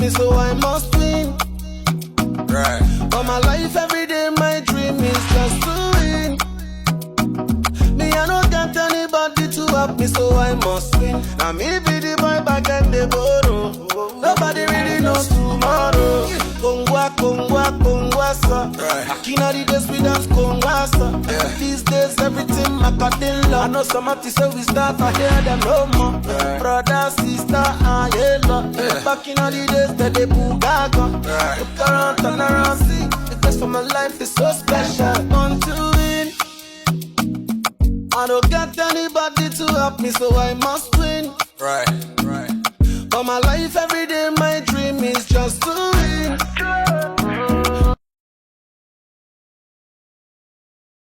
me, so I must win. Right. For my life every day, my dream is just to win. Me, I don't get anybody to help me, so I must win. Now me be the boy back and the borrow. Nobody really knows tomorrow. Kongwa, kongwa, kongwa, sir. Back in the days we dance kongwa, sir. These days everything macadilla. I know some artists say we start, I hear them no more. Brother, sister, I love. Back in the days they bugaga. Look around, turn around, see. The best for my life is so special. Want to win. I don't get anybody to help me, so I must win. Right. For my life every day, my dream is just to